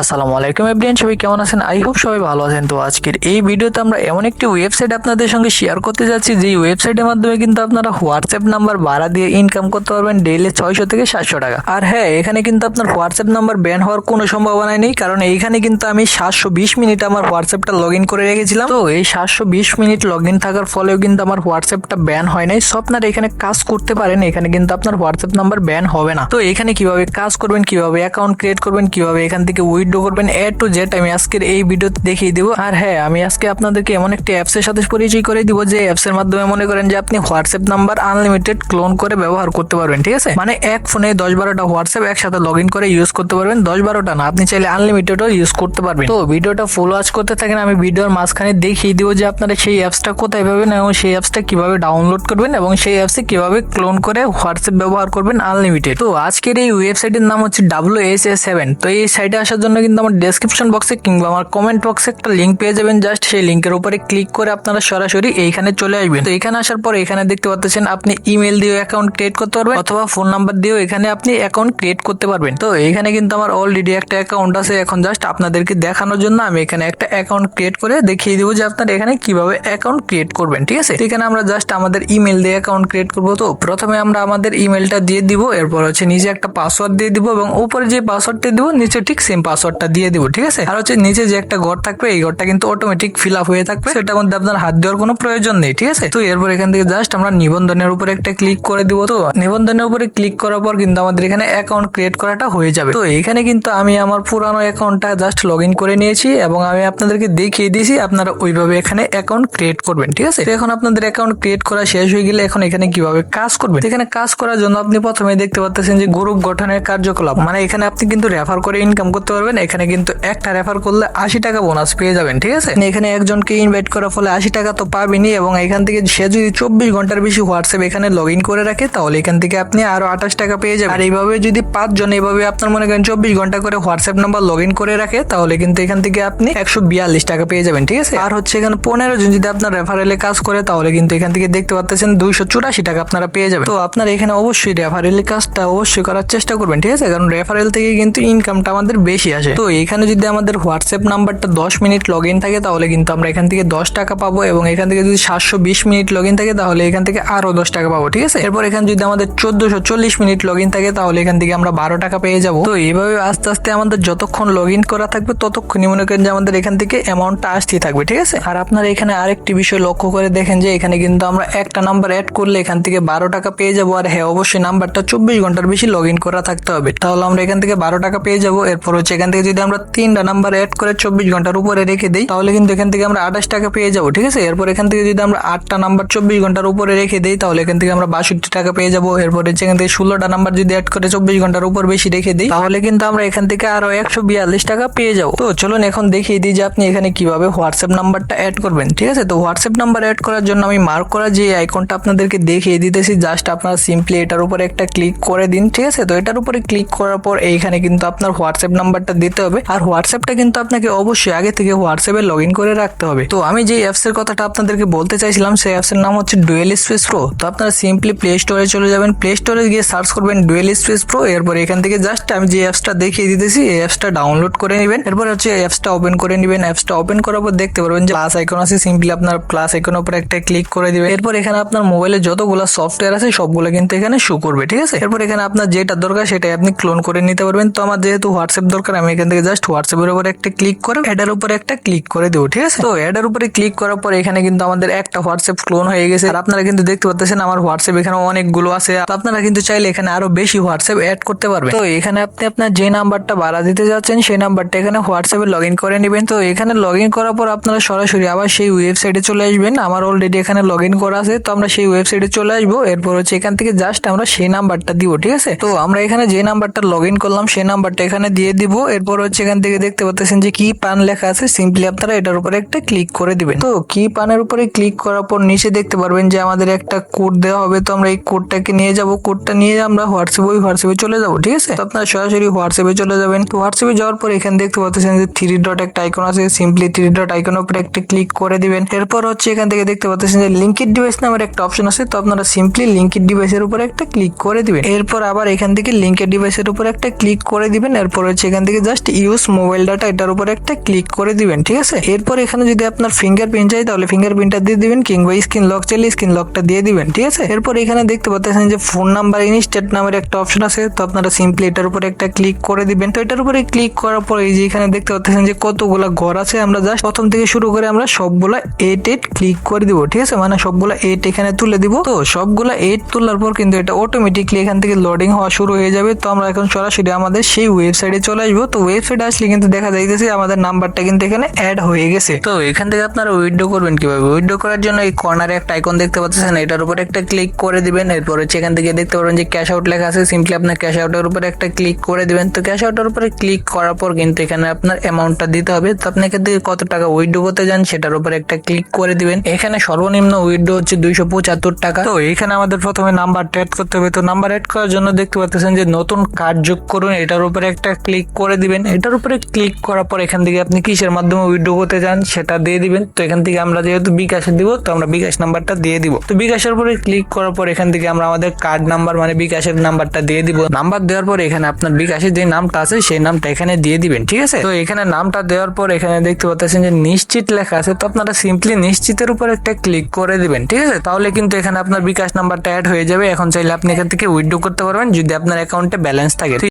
আসসালামু আলাইকুম এভরিওয়ান, সবাই কেমন আছেন? আই হোপ সবাই ভালো আছেন। তো আজকের এই ভিডিওতে আমরা এমন একটি ওয়েবসাইট আপনাদের সঙ্গে শেয়ার করতে যাচ্ছি, যে ওয়েবসাইটের মাধ্যমে কিন্তু আপনারা হোয়াটসঅ্যাপ নাম্বার ভাড়া দিয়ে ইনকাম করতে পারবেন ডেইলি 600 থেকে 700 টাকা। আর হ্যাঁ, এখানে কিন্তু আপনার হোয়াটসঅ্যাপ নাম্বার ব্যান হওয়ার কোনো সম্ভাবনা নেই, কারণ এইখানে কিন্তু আমি 720 মিনিট আমার হোয়াটসঅ্যাপটা লগ ইন করে রেখেছিলাম। তো এই 720 মিনিট লগ ইন থাকার ফলেও কিন্তু আমার হোয়াটসঅ্যাপটা ব্যান হয় নাই। সো আপনারা এখানে কাজ করতে পারেন, এখানে কিন্তু আপনার হোয়াটসঅ্যাপ নাম্বার ব্যান হবে না। তো এখানে কিভাবে কাজ করবেন, কিভাবে অ্যাকাউন্ট ক্রিয়েট করবেন, কিভাবে এখান থেকে উইথড্র করবেন, টু জেড আমি আজকের এই ভিডিওতে দেখিয়ে দিব। আর হ্যাঁ, আমি আজকে আপনাদেরকে এমন একটি অ্যাপস এর সাথে পরিচয় করে দিব, যে অ্যাপস এর মাধ্যমে মনে করেন যে আপনি হোয়াটসঅ্যাপ নাম্বার আনলিমিটেড ক্লোন করে ব্যবহার করতে পারবেন। ঠিক আছে, মানে এক ফোনে 10-12টা হোয়াটসঅ্যাপ একসাথে লগ ইন করে ইউজ করতে পারবেন। 10-12টা না, আপনি চাইলে আনলিমিটেডও ইউজ করতে পারবেন। তো ভিডিওটা ফুল ওয়াচ করতে থাকেন, আমি ভিডিওর মাঝখানে দেখিয়ে দিব যে আপনারা সেই অ্যাপসটা কোথায় পাবেন এবং সেই অ্যাপসটা কিভাবে ডাউনলোড করবেন এবং সেই অ্যাপসে কিভাবে ক্লোন করে হোয়াটসঅ্যাপ ব্যবহার করবেন আনলিমিটেড। তো আজকের এই ওয়েবসাইটের নাম হচ্ছে WSA7। তো এই সাইটে আসার জন্য কিন্তু আমার ডেসক্রিপশন বক্সে কিংবা আমার কমেন্ট বক্সে একটা লিঙ্ক পেয়ে যাবেন। জাস্ট সেই লিঙ্কের উপরে ক্লিক করে আপনারা সরাসরি এইখানে চলে আসবেন। তো এখানে আসার পর এখানে দেখতে পাচ্ছেন আপনি ইমেল দিয়েও অ্যাকাউন্ট ক্রিয়েট করতে পারবেন, অথবা ফোন নাম্বার দিয়েও এখানে আপনি অ্যাকাউন্ট ক্রিয়েট করতে পারবেন। তো এখানে কিন্তু আমার অলরেডি একটা অ্যাকাউন্ট আছে। এখন জাস্ট আপনাদেরকে দেখানোর জন্য আমি এখানে একটা অ্যাকাউন্ট ক্রিয়েট করে দেখিয়ে দিব যে আপনারা এখানে কিভাবে অ্যাকাউন্ট ক্রিয়েট করবেন। ঠিক আছে, এখানে আমরা জাস্ট আমাদের ইমেল দিয়ে অ্যাকাউন্ট ক্রিয়েট করব। তো প্রথমে আমরা আমাদের ইমেলটা দিয়ে দিব, এরপর হচ্ছে নিচে একটা পাসওয়ার্ড দিয়ে দিব এবং উপরে যে পাসওয়ার্ডটা দিব নিচে ঠিক সেম পাসওয়ার্ডটা দিয়ে দিব। ঠিক আছে, আর হচ্ছে নিচে যে একটা ঘর থাকবে, এই ঘরটা কিন্তু অটোমেটিক ফিল আপ হয়ে থাকবে, সেটার মধ্যে আপনার হাত দেওয়ার কোনো প্রয়োজন নেই। ঠিক আছে, তো এরপর এখান থেকে জাস্ট আমরা নিবন্ধনের উপরে একটা ক্লিক করে দিব। তো নিবন্ধনের উপরে ক্লিক করার পর কিন্তু আমাদের এখানে অ্যাকাউন্ট ক্রিয়েট করাটা হয়ে যাবে। তো এখানে কিন্তু আমি আমার পুরানো অ্যাকাউন্টটা জাস্ট লগ ইন করে নিয়েছি এবং আমি আপনাদেরকে দেখিয়ে দিয়েছি আপনারা ওইভাবে এখানে অ্যাকাউন্ট ক্রিয়েট করবেন। ঠিক আছে, এখন আপনাদের অ্যাকাউন্ট ক্রিয়েট করা শেষ হয়ে গেলে এখন এখানে কিভাবে কাজ করবেন। এখানে কাজ করার জন্য আপনি প্রথমে দেখতে পাচ্ছেন যে গ্রুপ গঠনের কার্যকলাপ, মানে এখানে আপনি কিন্তু রেফার করে ইনকাম করতে পারবেন। এখানে কিন্তু একটা রেফার করলে 80 টাকা বোনাস পেয়ে যাবেন। ঠিক আছে, এখানে একজনকে ইনভাইট করার ফলে 80 টাকা তো পাবেনই, এবং এখান থেকে সে যদি 24 ঘন্টার বেশি হোয়াটসঅ্যাপ এখানে লগ ইন করে রাখে তাহলে এখান থেকে আপনি আরো 28 টাকা পেয়ে যাবেন। আর এইভাবে যদি 5 জন এইভাবে আপনার মনে করেন 24 ঘন্টা করে হোয়াটসঅ্যাপ নাম্বার লগ ইন করে রাখে তাহলে কিন্তু এখান থেকে আপনি 142 টাকা পেয়ে যাবেন। ঠিক আছে, আর হচ্ছে এখানে 15 জন যদি আপনার রেফারেলে কাজ করে তাহলে কিন্তু এখান থেকে দেখতে পাচ্ছেন 284 টাকা আপনারা পেয়ে যাবেন। তো আপনারা এখানে অবশ্যই রেফারেলে কাজটা অবশ্যই করার চেষ্টা করবেন। ঠিক আছে, কারণ রেফারেল থেকে কিন্তু ইনকামটা আমাদের বেশি আসে। তো এখানে যদি আমাদের হোয়াটসঅ্যাপ নাম্বারটা 10 মিনিট লগ ইন থাকে তাহলে কিন্তু আমরা এখান থেকে 10 টাকা পাবো, এবং এখান থেকে যদি 720 মিনিট লগ ইন থাকে তাহলে এখান থেকে আরো 10 টাকা পাবো। ঠিক আছে, এরপর এখানে যদি আমাদের 1440 মিনিট লগ ইন থাকে তাহলে এখান থেকে আমরা 12 টাকা পেয়ে যাবো। তো এইভাবে আস্তে আস্তে আমাদের যতক্ষণ লগ ইন করা থাকবে ততক্ষণই মনে করেন যে আমাদের এখান থেকে অ্যামাউন্টটা আসতেই থাকবে। ঠিক আছে, আর আপনারা এখানে আরেকটি বিষয় লক্ষ্য করে দেখেন যে এখানে কিন্তু আমরা একটা নাম্বার অ্যাড করলে এখান থেকে 12 টাকা পেয়ে যাবো। আর হ্যাঁ, অবশ্যই নাম্বারটা 24 ঘন্টার বেশি লগ ইন করা থাকতে হবে, তাহলে আমরা এখান থেকে 12 টাকা পেয়ে যাবো। এরপর হচ্ছে এখান থেকে যদি আমরা 3টা নাম্বার অ্যাড করে 24 ঘন্টার উপরে রেখে দিই তাহলে কিন্তু এখান থেকে আমরা 28 টাকা পেয়ে যাবো। ঠিক আছে, এরপর এখান থেকে যদি আমরা 8টা নাম্বার 24 ঘন্টার উপরে রেখে দিই তাহলে এখান থেকে আমরা 62 টাকা পেয়ে যাবো। এরপর হচ্ছে এখান থেকে 16টা নাম্বার যদি অ্যাড করে 24 ঘন্টার উপর বেশি রেখে দিই তাহলে কিন্তু আমরা এখান থেকে আরো 142 টাকা পেয়ে যাবো। তো চলুন এখন দেখিয়ে দিই যে আপনি এখানে কিভাবে হোয়াটসঅ্যাপ নাম্বারটা অ্যাড করবেন। ঠিক আছে, তো হোয়াটসঅ্যাপ নাম্বার অ্যাড করার জন্য আমি মার্ক করা যে আইকনটা আপনাদেরকে দেখিয়ে দিতেছি, জাস্ট আপনারা সিম্পলি এটার উপরে একটা ক্লিক করে দিন। ঠিক আছে, তো এটার উপরে ক্লিক করার পর এইখানে কিন্তু আপনার হোয়াটসঅ্যাপ নাম্বারটা দিতে হবে। আর হোয়াটসঅ্যাপটা কিন্তু আপনাকে অবশ্যই আগে থেকে হোয়াটসঅ্যাপে লগ ইন করে রাখতে হবে। তো আমি যে অ্যাপস এর কথাটা আপনাদেরকে বলতে চাইছিলাম সেই অ্যাপস এর নাম হচ্ছে ডুয়েল স্পেস প্রো। তো আপনারা সিম্পলি প্লে স্টোরে চলে যাবেন, প্লে স্টোরে গিয়ে সার্চ করবেন ডুয়েল স্পেস প্রো। এরপর এখান থেকে জাস্ট আমি যে অ্যাপসটা দেখিয়ে দিতেছি এই অ্যাপসটা ডাউনলোড করে নেবেন। এরপর হচ্ছে অ্যাপসটা ওপেন করে নেবেন। অ্যাপসটা ওপেন করার পর দেখতে পারবেন যে প্লাস আইকন আছে, সিম্পলি আপনার প্লাস আইকনের উপর একটা ক্লিক করে দিবেন। এরপর এখানে আপনার মোবাইলে যতগুলো সফটওয়্যার আছে সবগুলো কিন্তু এখানে শো করবে। ঠিক আছে, এরপর এখানে আপনার যেটা দরকার সেটাই আপনি ক্লোন করে নিতে পারবেন। তো আমার যেহেতু হোয়াটসঅ্যাপ দরকার আমি এখান থেকে জাস্ট হোয়াটসঅ্যাপের উপরে একটা ক্লিক করে এটার উপরে একটা ক্লিক করে দেবো। ঠিক আছে, তো এটার উপরে ক্লিক করার পর এখানে কিন্তু আমাদের একটা হোয়াটসঅ্যাপ ক্লোন হয়ে গেছে। আর আপনারা কিন্তু দেখতে পাচ্ছেন আমার হোয়াটসঅ্যাপ এখানে অনেকগুলো আছে। আপনারা কিন্তু চাইলে এখানে আরো বেশি হোয়াটসঅ্যাপ অ্যাড করতে পারবেন। তো এখানে আপনি আপনার যে নাম্বারটা ভাড়া দিতে যাচ্ছেন সেই নাম্বারটা এখানে হোয়াটসঅ্যাপে লগ ইন করে নেবেন। তো এখানে লগ ইন করার পর আপনারা সরাসরি আবার সেই ওয়েবসাইটে চলে আসবেন। আমার অলরেডি এখানে লগ ইন করা আছে, তো আমরা সেই ওয়েবসাইটে চলে আসবো। এরপর হচ্ছে এখান থেকে জাস্ট আমরা সেই নাম্বারটা দিব। ঠিক আছে, তো আমরা এখানে যে নাম্বারটা লগ ইন করলাম সেই নাম্বারটা এখানে দিয়ে দিব। এরপর হচ্ছে এখান থেকে দেখতে পাচ্ছেন যে কি পান লেখা আছে, সিম্পলি আপনারা এটার উপরে একটা ক্লিক করে দিবেন। তো কি পানের উপরে ক্লিক করার পর নিচে দেখতে পারবেন যে আমাদের একটা কোড দেওয়া হবে। তো আমরা এই কোডটাকে নিয়ে যাব, কোডটা নিয়ে আমরা হোয়াটসঅ্যাপে চলে যাব। ঠিক আছে, তো আপনারা সরাসরি হোয়াটসঅ্যাপে চলে যাবেন। তো হোয়াটসঅ্যাপে যাওয়ার পর এখানে দেখতে পাচ্ছেন যে 3 ডট একটা আইকন আছে, সিম্পলি 3 ডট আইকনের উপরে একটা ক্লিক করে দিবেন। এরপর হচ্ছে এখান থেকে দেখতে পাচ্ছেন যে লিঙ্কেড ডিভাইস নামের একটা অপশন আছে, তো আপনারা সিম্পলি লিঙ্কেড ডিভাইসের উপরে একটা ক্লিক করে দিবেন। এরপর আবার এখান থেকে লিঙ্কেড ডিভাইসের উপরে একটা ক্লিক করে দিবেন। এরপর হচ্ছে এখান থেকে জাস্ট ইউজ মোবাইল ডাটা এটার উপর একটা ক্লিক করে দিবেন, ঠিক আছে। এরপর এখানে যদি আপনার ফিঙ্গারপ্রিন্ট চাই তাহলে ফিঙ্গারপ্রিন্টটা দিয়ে দিবেন, কিংবা স্ক্রিন লক চাইলে স্ক্রিন লকটা দিয়ে দিবেন, ঠিক আছে। এরপর এখানে দেখতে পাচ্ছেন যে ফোন নাম্বার ইনস্ট্যান্ট নামের একটা অপশন আছে, তো আপনারা সিম্পলি এটার উপরে একটা ক্লিক করে দিবেন। তো এটার উপরে ক্লিক করার পর এই যে এখানে দেখতে পাচ্ছেন যে কতগুলা ঘর আছে, আমরা জাস্ট প্রথম থেকে শুরু করে আমরা সবগুলা 8 ক্লিক করে দিব, ঠিক আছে, মানে সবগুলা 8 এখানে তুলে দিব। তো সবগুলা 8 তোলার পর কিন্তু এটা অটোমেটিকলি এখান থেকে লোডিং হওয়া শুরু হয়ে যাবে। তো আমরা এখন সরাসরি আমাদের সেই ওয়েবসাইটে চলে আসবো। তো ওয়েবসাইটে আসলে কিন্তু দেখা যাইতেছে আমাদের নাম্বারটা কিন্তু এখানে অ্যাড হয়ে গেছে। তো এখান থেকে আপনারা উইথড্র করবেন কিভাবে? উইথড্র করার জন্য এই কর্নারে একটা আইকন দেখতে পাচ্ছেন, এটার উপরে একটা ক্লিক করে দিবেন। এরপর হচ্ছে এখান থেকে দেখতে পারবেন যে ক্যাশ আউট লেখা আছে, সিম্পলি আপনার ক্যাশ আউটের উপরে একটা ক্লিক করে দিবেন। তো ক্যাশ আউটের উপরে ক্লিক করার পর কিন্তু এখানে আপনার অ্যামাউন্টটা দিতে হবে। তো আপনি এখান থেকে কত টাকা উইথড্র করতে যান সেটার উপরে একটা ক্লিক করে দিবেন। এখানে সর্বনিম্ন উইথড্র হচ্ছে 275 টাকা। তো এখানে আমাদের প্রথমে নাম্বারটা অ্যাড করতে হবে। তো নাম্বার অ্যাড করার জন্য দেখতে পাচ্ছেন যে নতুন কার্ড যোগ করুন, এটার উপরে একটা ক্লিক করে দিবেন। এটার উপরে ক্লিক করার পর এখান থেকে আপনি কিসের মাধ্যমে উইথড্র করতে চান সেটা দিয়ে দিবেন। তো এখান থেকে আমরা যেহেতু বিকাশে দিব, তো আমরা বিকাশ নাম্বারটা দিয়ে দিব। তো বিকাশের উপরে ক্লিক করার পর এখান থেকে আমরা আমাদের কার্ড নাম্বার মানে বিকাশের নাম্বারটা দিয়ে দিব। নাম্বার দেওয়ার পর এখানে আপনার বিকাশের যে নামটা আছে সেই নামটা এখানে দিয়ে দিবেন, ঠিক আছে। তো এখানে নামটা দেওয়ার পর এখানে দেখতে পাচ্ছেন যে নিশ্চিত লেখা আছে, তো আপনারা সিম্পলি নিশ্চিতের উপর একটা ক্লিক করে দিবেন, ঠিক আছে। তাহলে কিন্তু এখানে আপনার বিকাশ নাম্বারটা অ্যাড হয়ে যাবে। এখন চাইলে আপনি এখান থেকে উইথড্র করতে পারবেন যদি আপনার অ্যাকাউন্টে ব্যালেন্স থাকে।